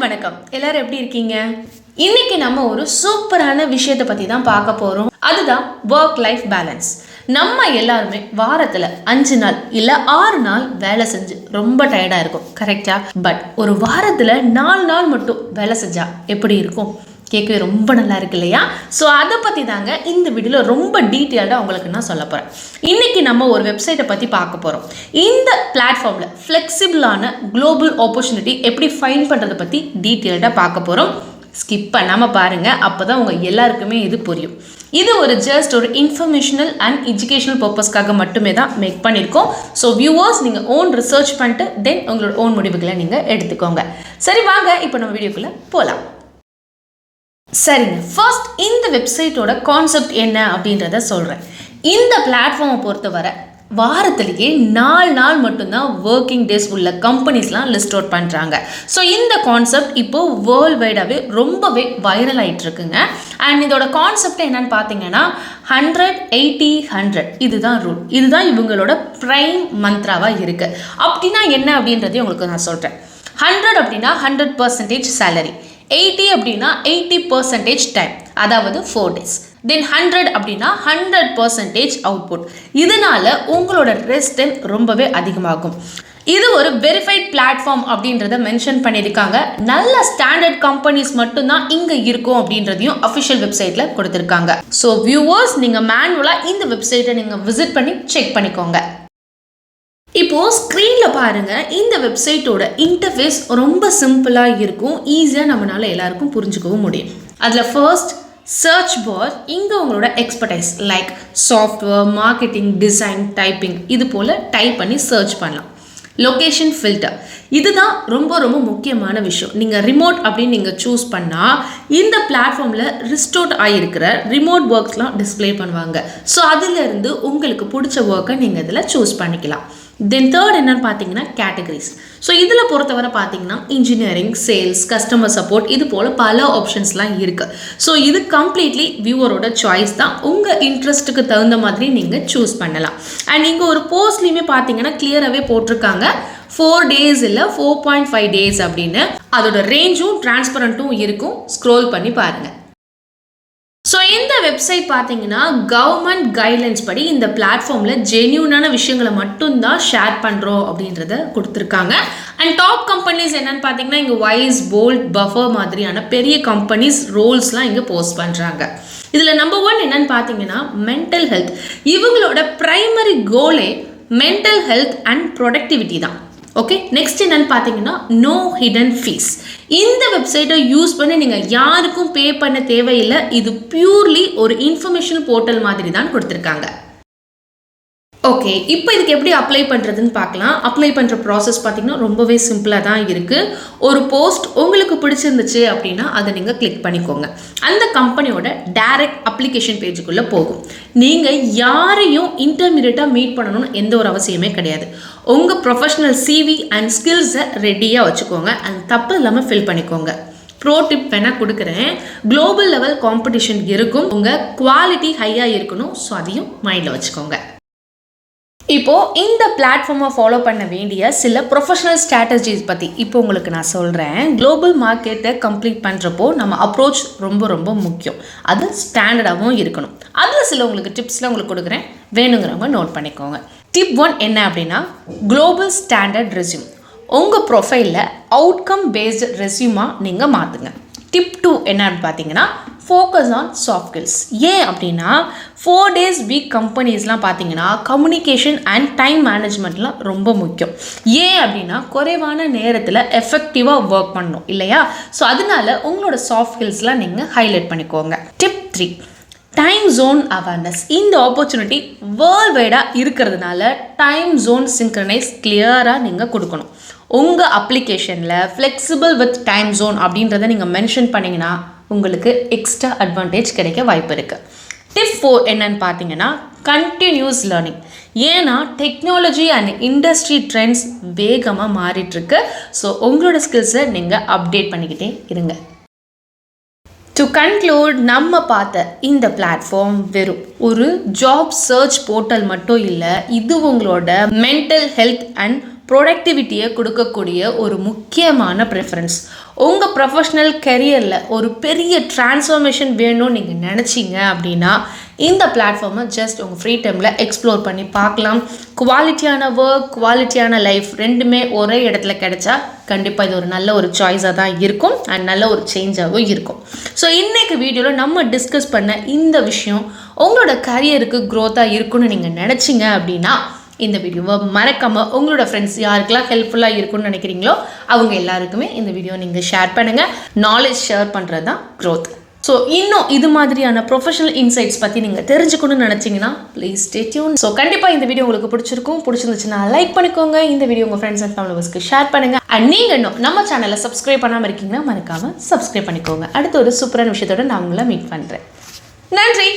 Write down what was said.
வணக்கம். எல்லாரும் எப்படி இருக்கீங்க? இன்னைக்கு நம்ம ஒரு சூப்பரான விஷயத்தை பத்தி தான் பார்க்க போறோம். அதுதான் ஒர்க் லைஃப் பேலன்ஸ். நம்ம எல்லாருமே வாரத்துல 5 நாள் இல்ல 6 நாள் வேலை செஞ்சு ரொம்ப டயர்டா இருக்கும், கரெக்டா? பட் ஒரு வாரத்துல 4 நாள் மட்டும் வேலை செஞ்சா எப்படி இருக்கும்? கேட்கவே ரொம்ப நல்லா இருக்கு இல்லையா? ஸோ அதை பற்றி தாங்க இந்த வீடியோவில் ரொம்ப டீட்டெயில்டாக உங்களுக்கு நான் சொல்ல போகிறேன். இன்றைக்கி நம்ம ஒரு வெப்சைட்டை பற்றி பார்க்க போகிறோம். இந்த பிளாட்ஃபார்மில் ஃப்ளெக்சிபிளான குளோபல் ஆப்பர்ச்சுனிட்டி எப்படி ஃபைண்ட் பண்ணுறதை பற்றி டீட்டெயில்டாக பார்க்க போகிறோம். ஸ்கிப் பண்ணாமல் பாருங்கள், அப்போ தான் உங்கள் எல்லாருக்குமே இது புரியும். இது ஒரு ஜஸ்ட் ஒரு இன்ஃபர்மேஷனல் அண்ட் எஜுகேஷனல் பர்பஸ்க்காக மட்டுமே தான் மேக் பண்ணியிருக்கோம். ஸோ வியூவர்ஸ், நீங்கள் ஓன் ரிசர்ச் பண்ணிட்டு தென் உங்களோட ஓன் முடிவுகளை நீங்கள் எடுத்துக்கோங்க. சரி, வாங்க இப்போ நம்ம வீடியோக்குள்ளே போகலாம். சரிங்க, ஃபர்ஸ்ட் இந்த வெப்சைட்டோட கான்செப்ட் என்ன அப்படின்றத சொல்கிறேன். இந்த பிளாட்ஃபார்மை பொறுத்தவரை வாரத்திலேயே 4 நாள் மட்டும்தான் ஒர்க்கிங் டேஸ் உள்ள கம்பெனிஸ்லாம் லிஸ்ட் அவுட் பண்ணுறாங்க. ஸோ இந்த கான்செப்ட் இப்போது வேர்ல்டு வைடாகவே ரொம்பவே வைரல் ஆகிட்டு இருக்குங்க. அண்ட் இதோட கான்செப்ட் என்னன்னு பார்த்தீங்கன்னா 100-80-100 இதுதான் ரூல். இதுதான் இவங்களோட ப்ரைம் மந்த்ராவாக இருக்குது. அப்படின்னா என்ன அப்படின்றதையும் உங்களுக்கு நான் சொல்கிறேன். 100 அப்படின்னா 100% சேலரி, 80 அப்படின்னா 80% டைம், அதாவது 4 days. தென் 100 அப்படின்னா 100% அவுட்புட். இதனால உங்களோட ரெஸ்ட் டைம் ரொம்பவே அதிகமாகும். இது ஒரு வெரிஃபைட் பிளாட்ஃபார்ம் அப்படின்றத மென்ஷன் பண்ணியிருக்காங்க. நல்ல ஸ்டாண்டர்ட் கம்பெனிஸ் மட்டும்தான் இங்கே இருக்கும் அப்படின்றதையும் அஃபிஷியல் வெப்சைட்டில் கொடுத்துருக்காங்க. ஸோ வியூவர்ஸ், நீங்கள் மேனுவலாக இந்த வெப்சைட்டை நீங்கள் விசிட் பண்ணி செக் பண்ணிக்கோங்க. இப்போது ஸ்க்ரீனில் பாருங்கள், இந்த வெப்சைட்டோட இன்டர்ஃபேஸ் ரொம்ப சிம்பிளாக இருக்கும். ஈஸியாக நம்மளால் எல்லாருக்கும் புரிஞ்சுக்கவும் முடியும். அதில் ஃபர்ஸ்ட் சர்ச் பார், இங்கே உங்களோட expertise like software, marketing, design, typing இது போல் டைப் பண்ணி சர்ச் பண்ணலாம். லொக்கேஷன் ஃபில்டர், இதுதான் ரொம்ப ரொம்ப முக்கியமான விஷயம். நீங்கள் ரிமோட் அப்படின்னு நீங்கள் சூஸ் பண்ணால் இந்த பிளாட்ஃபார்மில் ரிஸ்டோர்ட் ஆகியிருக்கிற ரிமோட் ஒர்க்ஸ்லாம் டிஸ்பிளே பண்ணுவாங்க. ஸோ அதிலிருந்து உங்களுக்கு பிடிச்ச ஒர்க்கை நீங்கள் இதில் சூஸ் பண்ணிக்கலாம். தென் தேர்ட் என்னன்னு பார்த்தீங்கன்னா கேட்டகரிஸ். ஸோ இதில் பொறுத்தவரை பார்த்தீங்கன்னா இன்ஜினியரிங், சேல்ஸ், கஸ்டமர் சப்போர்ட் இது போல் பல ஆப்ஷன்ஸ்லாம் இருக்குது. ஸோ இது கம்ப்ளீட்லி வியூவரோட சாய்ஸ் தான். உங்கள் இன்ட்ரெஸ்ட்டுக்கு தகுந்த மாதிரி நீங்கள் சூஸ் பண்ணலாம். அண்ட் இங்கே ஒரு போஸ்ட்லேயுமே பார்த்தீங்கன்னா கிளியராகவே போட்டிருக்காங்க 4 days இல்லை 4.5 days அப்படின்னு. அதோட ரேஞ்சும் டிரான்ஸ்பரண்ட்டும் இருக்கும். ஸ்க்ரோல் பண்ணி பாருங்கள். ஸோ இந்த வெப்சைட் பார்த்தீங்கன்னா கவர்மெண்ட் கைட்லைன்ஸ் படி இந்த பிளாட்ஃபார்மில் ஜென்யூனான விஷயங்களை மட்டும்தான் ஷேர் பண்ணுறோம் அப்படின்றத கொடுத்துருக்காங்க. அண்ட் டாப் கம்பெனிஸ் என்னன்னு பார்த்தீங்கன்னா இங்கே வைஸ், போல்ட், பஃபர் மாதிரியான பெரிய கம்பெனிஸ் ரோல்ஸ்லாம் இங்கே போஸ்ட் பண்ணுறாங்க. இதில் நம்பர் 1 என்னன்னு பார்த்தீங்கன்னா மென்டல் ஹெல்த். இவங்களோட ப்ரைமரி கோலே மென்டல் ஹெல்த் அண்ட் ப்ரொடக்டிவிட்டி தான். ஓகே, நெக்ஸ்ட் என்னன்னு பார்த்தீங்கன்னா நோ ஹிடன் ஃபீஸ். இந்த வெப்சைட்டை யூஸ் பண்ணி நீங்கள் யாருக்கும் பே பண்ண தேவையில்லை. இது பியூர்லி ஒரு இன்ஃபர்மேஷன் போர்ட்டல் மாதிரி தான் கொடுத்துருக்காங்க. ஓகே, இப்போ இதுக்கு எப்படி அப்ளை பண்ணுறதுன்னு பார்க்கலாம். அப்ளை பண்ணுற ப்ராசஸ் பார்த்தீங்கன்னா ரொம்பவே சிம்பிளாக தான் இருக்குது. ஒரு போஸ்ட் உங்களுக்கு பிடிச்சிருந்துச்சு அப்படின்னா அதை நீங்கள் கிளிக் பண்ணிக்கோங்க. அந்த கம்பெனியோட டைரக்ட் அப்ளிகேஷன் பேஜுக்குள்ளே போகும். நீங்கள் யாரையும் இன்டர்மீடியட்டாக மீட் பண்ணணும்னு எந்த ஒரு அவசியமே கிடையாது. உங்கள் ப்ரொஃபஷனல் சிவி அண்ட் ஸ்கில்ஸை ரெடியாக வச்சுக்கோங்க. அது தப்பு இல்லாமல் ஃபில் பண்ணிக்கோங்க. ப்ரோ டிப் வேணால் கொடுக்குறேன். குளோபல் லெவல் காம்படிஷன் இருக்கும், உங்கள் குவாலிட்டி ஹையாக இருக்கணும். ஸோ அதையும் மைண்டில் வச்சுக்கோங்க. இப்போது இந்த பிளாட்ஃபார்மை ஃபாலோ பண்ண வேண்டிய சில ப்ரொஃபஷனல் ஸ்ட்ராட்டஜிஸ் பற்றி இப்போ உங்களுக்கு நான் சொல்கிறேன். குளோபல் மார்க்கெட்டை கம்ப்ளீட் பண்ணுறப்போ நம்ம அப்ரோச் ரொம்ப ரொம்ப முக்கியம். அது ஸ்டாண்டர்டாகவும் இருக்கணும். அதில் சில உங்களுக்கு டிப்ஸ்லாம் உங்களுக்கு கொடுக்குறேன், வேணுங்கிறவங்க நோட் பண்ணிக்கோங்க. டிப் 1 என்ன அப்படின்னா குளோபல் ஸ்டாண்டர்ட் ரெஸ்யூம். உங்கள் ப்ரொஃபைலில் அவுட்கம் பேஸ்டு ரெஸ்யூமாக நீங்கள் மாற்றுங்க. டிப் 2 என்னன்னு பார்த்தீங்கன்னா ஃபோக்கஸ் ஆன் சாஃப்ட் ஸ்கில்ஸ். ஏன் அப்படின்னா 4 days வீக் கம்பெனிஸ்லாம் பார்த்தீங்கன்னா கம்யூனிகேஷன் அண்ட் டைம் மேனேஜ்மெண்ட்லாம் ரொம்ப முக்கியம். ஏன் அப்படின்னா குறைவான நேரத்தில் எஃபெக்டிவாக ஒர்க் பண்ணணும் இல்லையா? ஸோ அதனால உங்களோட சாஃப்ட் ஸ்கில்ஸ்லாம் நீங்கள் ஹைலைட் பண்ணிக்கோங்க. Tip 3 time zone awareness. இந்த ஆப்பர்ச்சுனிட்டி வேர்ல்டு வைடாக இருக்கிறதுனால டைம் ஜோன் சிங்க்ரனைஸ் கிளியராக நீங்கள் கொடுக்கணும். உங்கள் அப்ளிகேஷனில் ஃப்ளெக்சிபிள் வித் டைம் ஜோன் அப்படின்றத நீங்கள் மென்ஷன் பண்ணிங்கன்னா உங்களுக்கு எக்ஸ்ட்ரா அட்வான்டேஜ் கிடைக்க வாய்ப்பு இருக்குது. டிப் 4 என்னன்னு பார்த்தீங்கன்னா கண்டினியூஸ் லேர்னிங். ஏன்னா டெக்னாலஜி அண்ட் இண்டஸ்ட்ரி ட்ரெண்ட்ஸ் வேகமாக மாறிட்டுருக்கு. ஸோ உங்களோட ஸ்கில்ஸை நீங்கள் அப்டேட் பண்ணிக்கிட்டே இருங்க. டு கன்க்ளூட், நம்ம பார்த்த இந்த பிளாட்ஃபார்ம் வெறும் ஒரு ஜாப் சர்ச் போர்ட்டல் மட்டும் இல்லை, இது உங்களோட மென்டல் ஹெல்த் அண்ட் ப்ரொடக்டிவிட்டியை கொடுக்கக்கூடிய ஒரு முக்கியமான ப்ரிஃபரன்ஸ். உங்கள் ப்ரொஃபஷ்னல் கெரியரில் ஒரு பெரிய டிரான்ஸ்ஃபர்மேஷன் வேணும்னு நீங்கள் நினச்சிங்க அப்படின்னா இந்த பிளாட்ஃபார்மை ஜஸ்ட் உங்கள் ஃப்ரீ டைமில் எக்ஸ்ப்ளோர் பண்ணி பார்க்கலாம். குவாலிட்டியான ஒர்க், குவாலிட்டியான லைஃப் ரெண்டுமே ஒரே இடத்துல கிடைச்சா கண்டிப்பாக இது ஒரு நல்ல ஒரு சாய்ஸாக தான் இருக்கும் அண்ட் நல்ல ஒரு சேஞ்சாகவும் இருக்கும். ஸோ இன்றைக்கு வீடியோவில் நம்ம டிஸ்கஸ் பண்ண இந்த விஷயம் உங்களோட கரியருக்கு க்ரோத்தாக இருக்குன்னு நீங்கள் நினச்சிங்க அப்படின்னா இந்த வீடியோவை மறக்காமல் உங்களோட ஃப்ரெண்ட்ஸ் யாருக்கெல்லாம் ஹெல்ப்ஃபுல்லாக இருக்குன்னு நினைக்கிறீங்களோ அவங்க எல்லாருக்குமே இந்த வீடியோ நீங்கள் ஷேர் பண்ணுங்கள். நாலேஜ் ஷேர் பண்ணுறது தான் க்ரோத். ஸோ இன்னும் இது மாதிரியான ப்ரொஃபஷனல் இன்சைட்ஸ் பற்றி நீங்கள் தெரிஞ்சுக்கணும்னு நினச்சிங்கன்னா ப்ளீஸ் ஸ்டே டியூன். ஸோ கண்டிப்பாக இந்த வீடியோ உங்களுக்கு பிடிச்சிருந்துச்சுன்னா லைக் பண்ணிக்கோங்க. இந்த வீடியோ உங்கள் ஃப்ரெண்ட்ஸ் அண்ட் ஃபேமிலிஸ்க்கு ஷேர் பண்ணுங்கள். அண்ட் நீங்கள் இன்னும் நம்ம சேனலை சப்ஸ்கிரைப் பண்ணாமல் இருக்கீங்கன்னா மறக்காமல் சப்ஸ்கிரைப் பண்ணிக்கோங்க. அடுத்த ஒரு சூப்பரான விஷயத்தோட நான் உங்களை மீட் பண்ணுறேன். நன்றி.